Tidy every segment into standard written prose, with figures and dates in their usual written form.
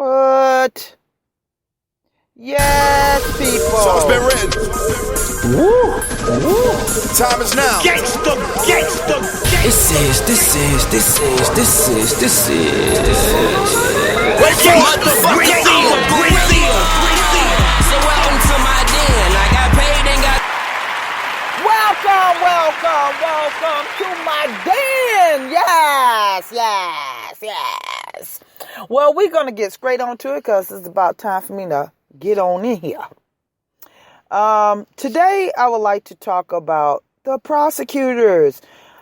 What? Yes, people. Song's been written. Woo! Woo! Time is now. Gangsta, gangsta, gangsta. This is. Wait for it. Brazil. So welcome to my den. I got paid and got. Welcome to my den. Yes. Well, we're going to get straight on to it because it's about time for me to get on in here. Today, I would like to talk about the prosecutors.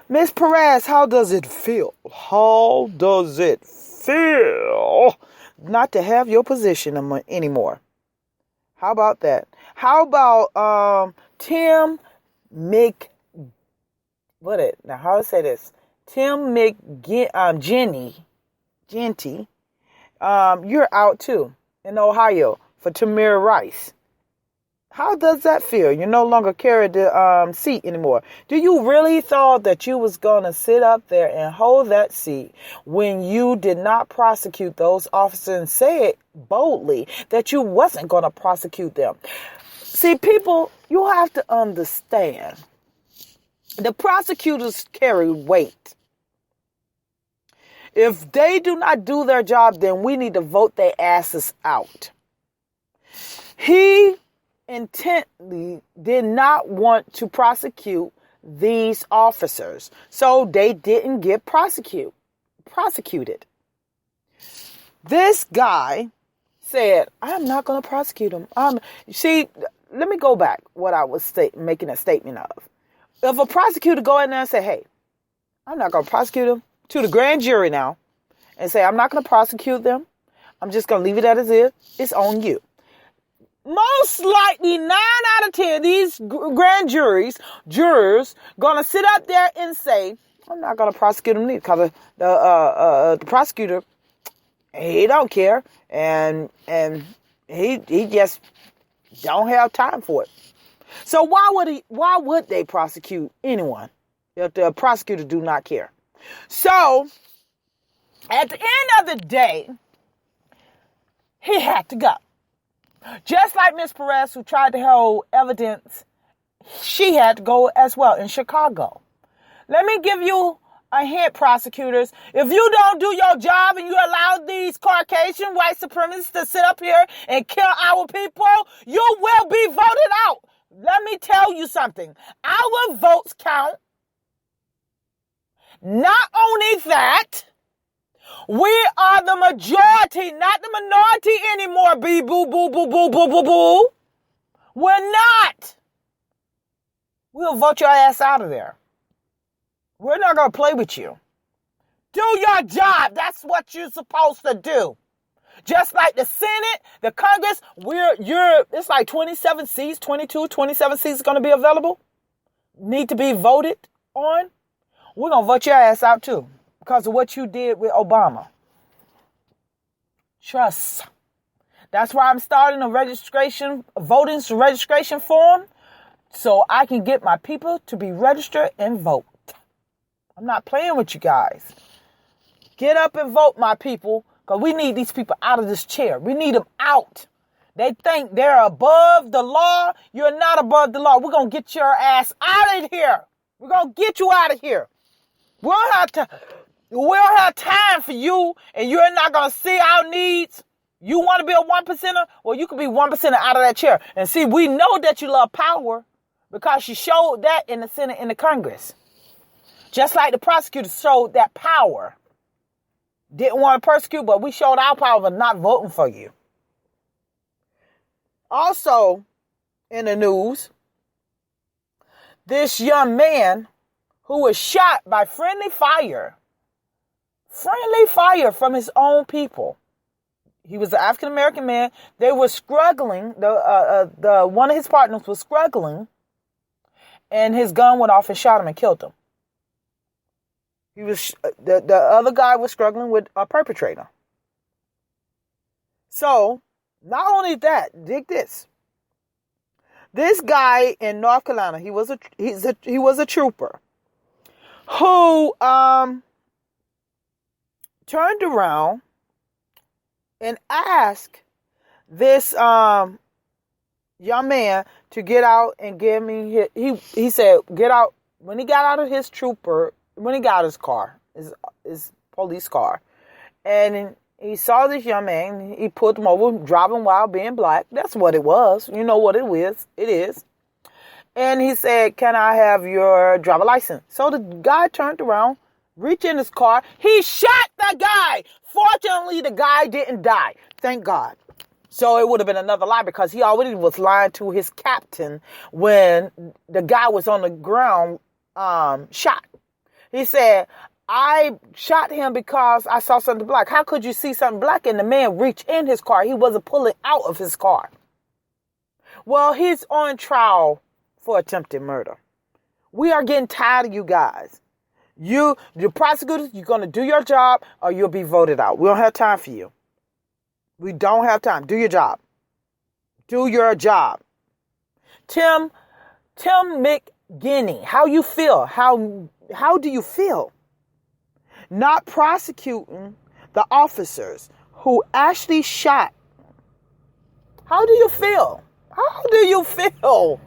Miss Perez, how does it feel? How does it feel not to have your position anymore? How about that? How about Tim how do I say this? Tim Genty, you're out too in Ohio for Tamir Rice. How does that feel? You no longer carry the seat anymore. Do you really thought that you was going to sit up there and hold that seat when you did not prosecute those officers and say it boldly that you wasn't going to prosecute them? See, people, you have to understand. The prosecutors carry weight. If they do not do their job, then we need to vote their asses out. He intently did not want to prosecute these officers, so they didn't get prosecuted. This guy said, I'm not going to prosecute him. Let me go back what I was making a statement of. If a prosecutor go in there and say, hey, I'm not going to prosecute him, to the grand jury now, and say, I'm not going to prosecute them, I'm just going to leave it as is, it's on you. Most likely 9 out of 10, these grand jurors going to sit up there and say, I'm not going to prosecute him because the prosecutor, he don't care, and he just don't have time for it. So why would they prosecute anyone if the prosecutor do not care? So at the end of the day, he had to go. Just like Miss Perez, who tried to hold evidence, she had to go as well in Chicago. Let me give you a hint, prosecutors. If you don't do your job and you allow these Caucasian white supremacists to sit up here and kill our people, you will be voted out. Let me tell you something. Our votes count. Not only that, we are the majority, not the minority anymore, boo. We're not. We'll vote your ass out of there. We're not going to play with you. Do your job. That's what you're supposed to do. Just like the Senate, the Congress, it's like 27 seats, 27 seats going to be available. Need to be voted on. We're going to vote your ass out too because of what you did with Obama. Trust. That's why I'm starting a voting registration form so I can get my people to be registered and vote. I'm not playing with you guys. Get up and vote, my people, because we need these people out of this chair. We need them out. They think they're above the law. You're not above the law. We're going to get your ass out of here. We're going to get you out of here. We don't have time for you, and you're not going to see our needs. You want to be a 1%er? Well, you can be 1%er out of that chair. And see, we know that you love power because you showed that in the Senate and the Congress. Just like the prosecutors showed that power. Didn't want to persecute, but we showed our power of not voting for you. Also, in the news, this young man who was shot by friendly fire from his own people. He was an African-American man. They were struggling. The one of his partners was struggling, and his gun went off and shot him and killed him. He was the other guy was struggling with a perpetrator. So, not only that, dig this. This guy in North Carolina, he was a trooper who turned around and asked this young man to get out and give me he said get out. When he got out of his trooper, when he got out of his car, his police car, and he saw this young man, he pulled him over, driving while being black. That's what it was. You know what it is. It is. And he said, can I have your driver license? So the guy turned around, reached in his car. He shot the guy. Fortunately, the guy didn't die. Thank God. So it would have been another lie because he already was lying to his captain when the guy was on the ground shot. He said, I shot him because I saw something black. How could you see something black? And the man reached in his car. He wasn't pulling out of his car. Well, he's on trial for attempted murder. We are getting tired of you guys. The prosecutors, you're going to do your job or you'll be voted out. We don't have time for you. We don't have time. Do your job. Do your job. Tim McGinney, how you feel? How do you feel? Not prosecuting the officers who actually shot. How do you feel? How do you feel?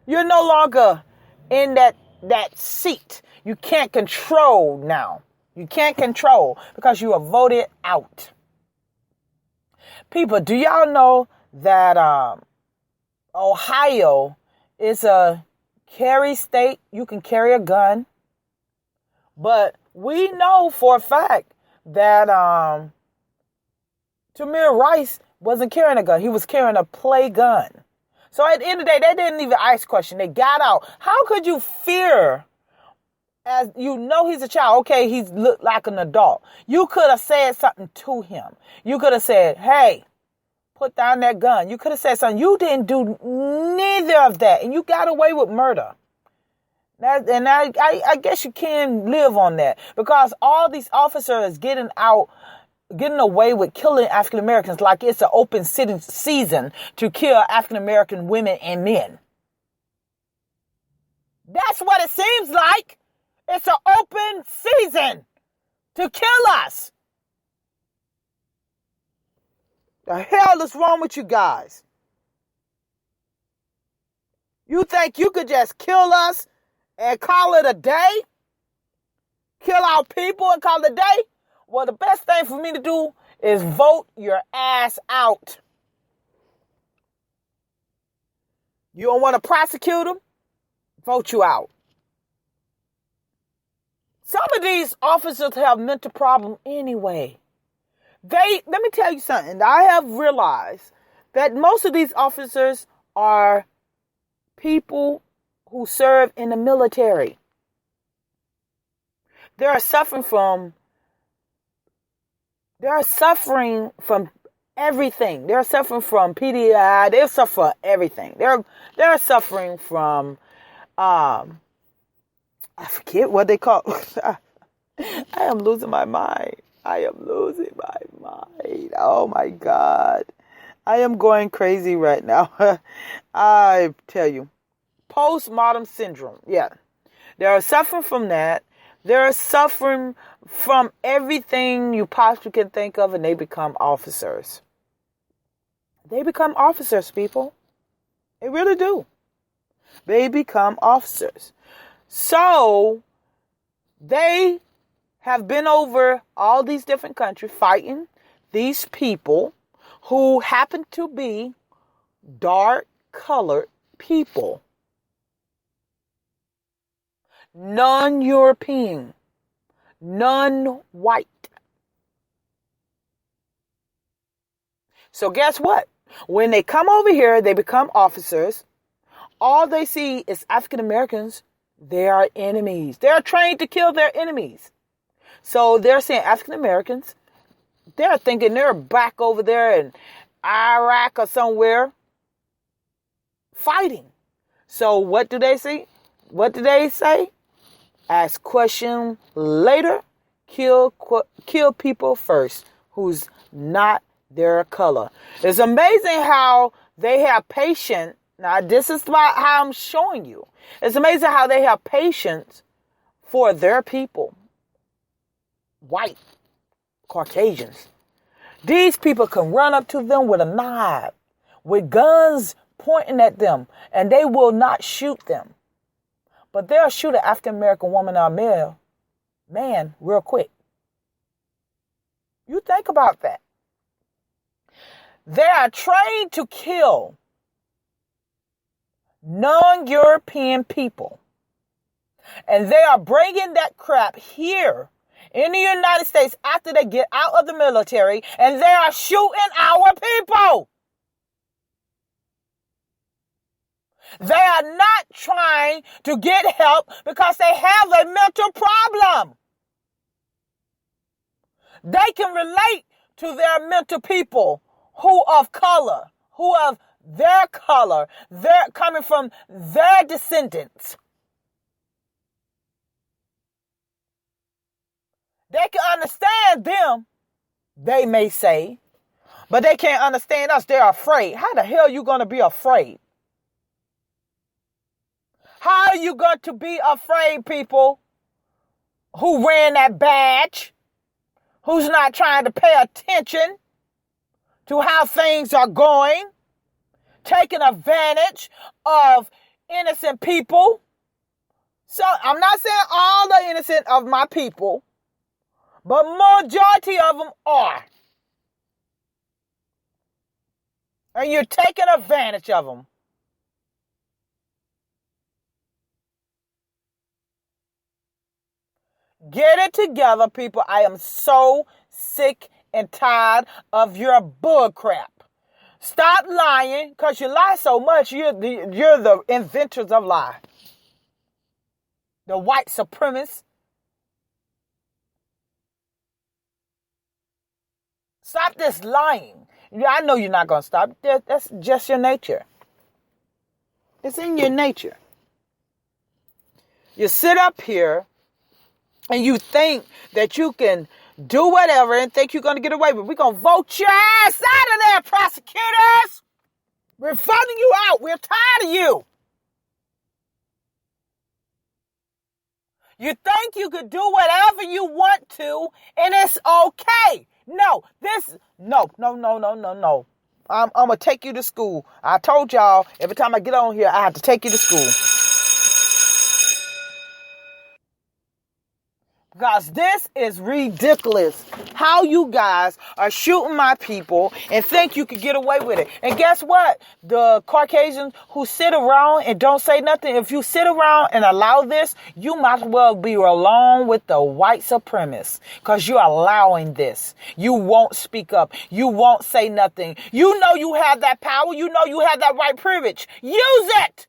You're no longer in that seat. You can't control now. You can't control because you are voted out. People, do y'all know that Ohio is a carry state? You can carry a gun. But we know for a fact that Tamir Rice wasn't carrying a gun. He was carrying a play gun. So at the end of the day, they didn't even ask question. They got out. How could you fear, as you know he's a child? Okay, he's looked like an adult. You could have said something to him. You could have said, hey, put down that gun. You could have said something. You didn't do neither of that. And you got away with murder. And I guess you can live on that because all these officers getting away with killing African Americans like it's an open season to kill African American women and men. That's what it seems like. It's an open season to kill us. The hell is wrong with you guys? You think you could just kill us and call it a day? Kill our people and call it a day? Well, the best thing for me to do is vote your ass out. You don't want to prosecute them? Vote you out. Some of these officers have mental problems anyway. Let me tell you something. I have realized that most of these officers are people who serve in the military. They are suffering from everything. They're suffering from PDI. They're suffering from everything. They're suffering from I forget what they call. I am losing my mind. Oh my God. I am going crazy right now. I tell you. Postmortem syndrome. Yeah. They're suffering from that. They're suffering from everything you possibly can think of, and they become officers. They become officers, people. They really do. They become officers. So they have been over all these different countries fighting these people who happen to be dark-colored people. Non-European, non-white. So guess what? When they come over here, they become officers. All they see is African Americans. They are enemies. They are trained to kill their enemies. So they're saying African Americans. They're thinking they're back over there in Iraq or somewhere fighting. So what do they see? What do they say? Ask question later. Kill people first who's not their color. It's amazing how they have patience. Now, this is how I'm showing you. It's amazing how they have patience for their people. White, Caucasians. These people can run up to them with a knife, with guns pointing at them, and they will not shoot them. But they'll shoot an African American woman or male man real quick. You think about that. They are trained to kill non-European people. And they are bringing that crap here in the United States after they get out of the military, and they are shooting our people. They are not trying to get help because they have a mental problem. They can relate to their mental people who of color, who of their color, they're coming from their descendants. They can understand them, they may say, but they can't understand us. They're afraid. How the hell are you going to be afraid? How are you going to be afraid, people who ran that badge, who's not trying to pay attention to how things are going, taking advantage of innocent people? So I'm not saying all the innocent of my people, but majority of them are. And you're taking advantage of them. Get it together, people. I am so sick and tired of your bull crap. Stop lying, because you lie so much. You're the inventors of lie. The white supremacists. Stop this lying. I know you're not going to stop. That's just your nature. It's in your nature. You sit up here and you think that you can do whatever and think you're going to get away with it. We're going to vote your ass out of there, prosecutors. We're voting you out. We're tired of you. You think you could do whatever you want to and it's okay. No. I'm going to take you to school. I told y'all every time I get on here, I have to take you to school. Because this is ridiculous. How you guys are shooting my people and think you could get away with it. And guess what? The Caucasians who sit around and don't say nothing, if you sit around and allow this, you might as well be along with the white supremacists. Because you're allowing this. You won't speak up. You won't say nothing. You know you have that power. You know you have that white privilege. Use it.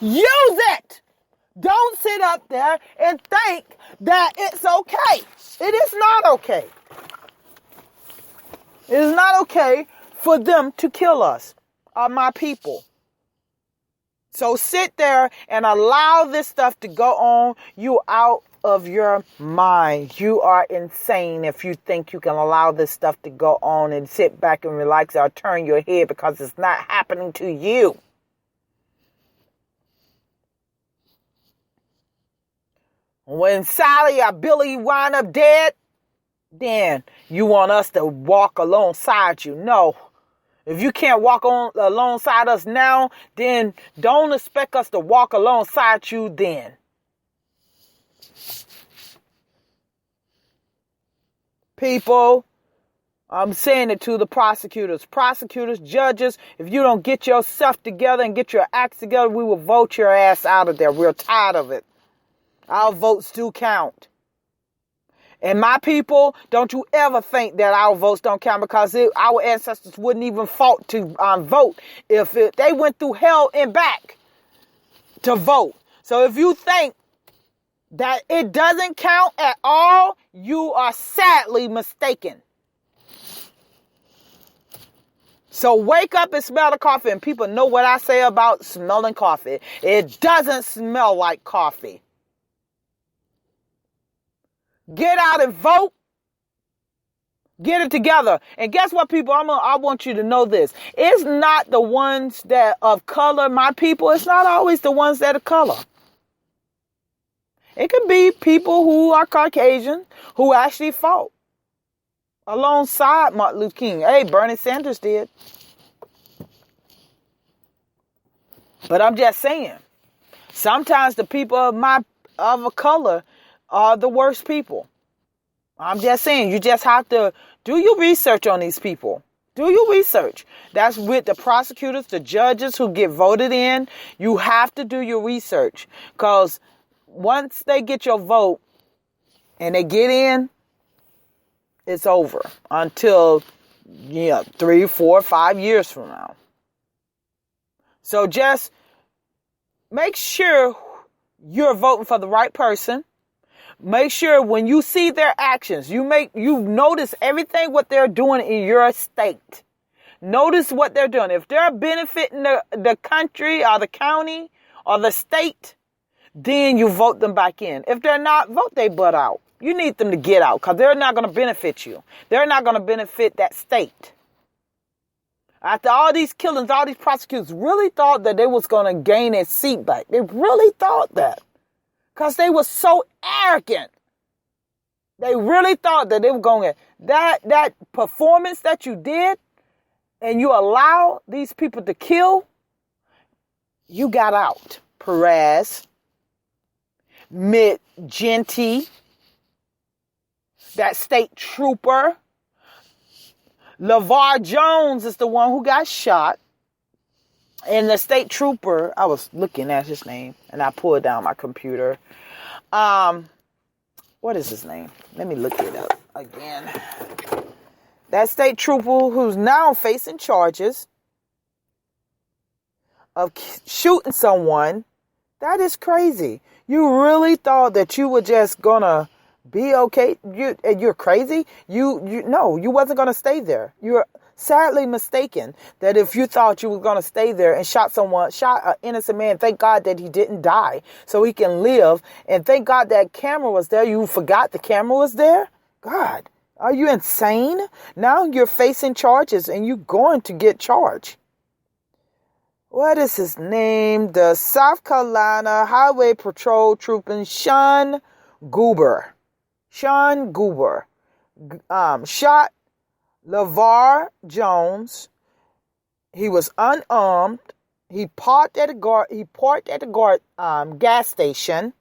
Use it. Don't sit up there and think that it's okay. It is not okay. It is not okay for them to kill us, my people. So sit there and allow this stuff to go on. You out of your mind. You are insane if you think you can allow this stuff to go on and sit back and relax or turn your head because it's not happening to you. When Sally or Billy wind up dead, then you want us to walk alongside you. No. If you can't walk on alongside us now, then don't expect us to walk alongside you then. People, I'm saying it to the prosecutors. Prosecutors, judges, if you don't get yourself together and get your acts together, we will vote your ass out of there. We're tired of it. Our votes do count. And my people, don't you ever think that our votes don't count, because our ancestors wouldn't even fought to vote if they went through hell and back to vote. So if you think that it doesn't count at all, you are sadly mistaken. So wake up and smell the coffee. And people know what I say about smelling coffee. It doesn't smell like coffee. Get out and vote. Get it together. And guess what, people? I want you to know this. It's not the ones that of color, my people. It's not always the ones that are color. It could be people who are Caucasian who actually fought alongside Martin Luther King. Hey, Bernie Sanders did. But I'm just saying, sometimes the people of a color are the worst people. I'm just saying, you just have to do your research on these people. Do your research. That's with the prosecutors, the judges who get voted in. You have to do your research, because once they get your vote and they get in, it's over until 3, 4, 5 years from now. So just make sure you're voting for the right person. Make sure when you see their actions, you notice everything what they're doing in your state. Notice what they're doing. If they're benefiting the country or the county or the state, then you vote them back in. If they're not, vote they butt out. You need them to get out, because they're not going to benefit you. They're not going to benefit that state. After all these killings, all these prosecutors really thought that they was going to gain a seat back. They really thought that, because they were so arrogant. They really thought that they were going to, that performance that you did and you allow these people to kill, you got out. Perez, Genty, that state trooper. LeVar Jones is the one who got shot. And the state trooper, I was looking at his name and I pulled down my computer. What is his name? Let me look it up again. That state trooper who's now facing charges of shooting someone. That is crazy. You really thought that you were just gonna be okay? You're crazy? No, you wasn't gonna stay there. You're sadly mistaken that if you thought you were gonna stay there and shot an innocent man, thank God that he didn't die so he can live, and thank God that camera was there. You forgot the camera was there? God, are you insane? Now you're facing charges and you're going to get charged. What is his name? The South Carolina Highway Patrol Trooper Sean Goober. Shot LeVar Jones. He was unarmed. He parked at a gas station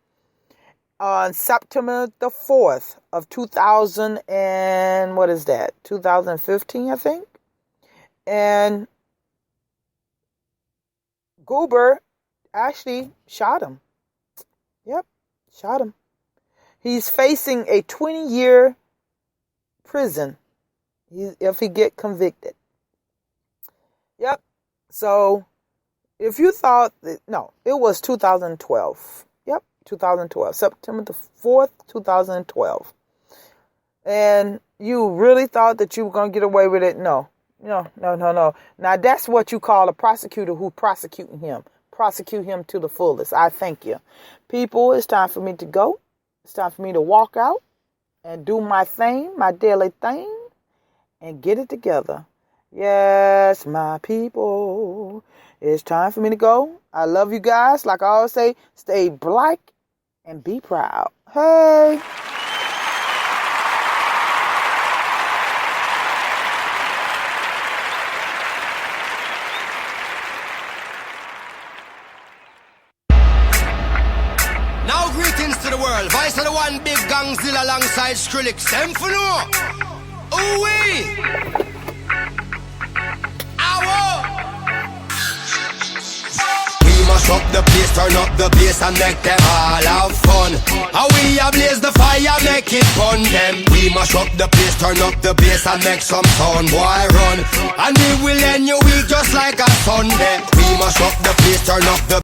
on September the 4th of 2015, I think. And Goober actually shot him. Yep, shot him. He's facing a 20-year prison if he get convicted. Yep. So if you thought it was 2012. Yep, 2012. September the 4th, 2012. And you really thought that you were going to get away with it? No. Now that's what you call a prosecutor who prosecuting him. Prosecute him to the fullest. I thank you. People, it's time for me to go. It's time for me to walk out and do my thing, my daily thing, and get it together. Yes, my people. It's time for me to go. I love you guys. Like I always say, stay black and be proud. Hey. Now greetings to the world. Vice of the one big gangzilla alongside Skrillex. Them for no. Ooh-wee. Ow. We mash up the place, turn up the bass and make them all have fun. How we ablaze the fire, make it fun them. We mash up the place, turn up the bass and make some sound, boy run. And we will end your week just like a Sunday. We mash up the place, turn up the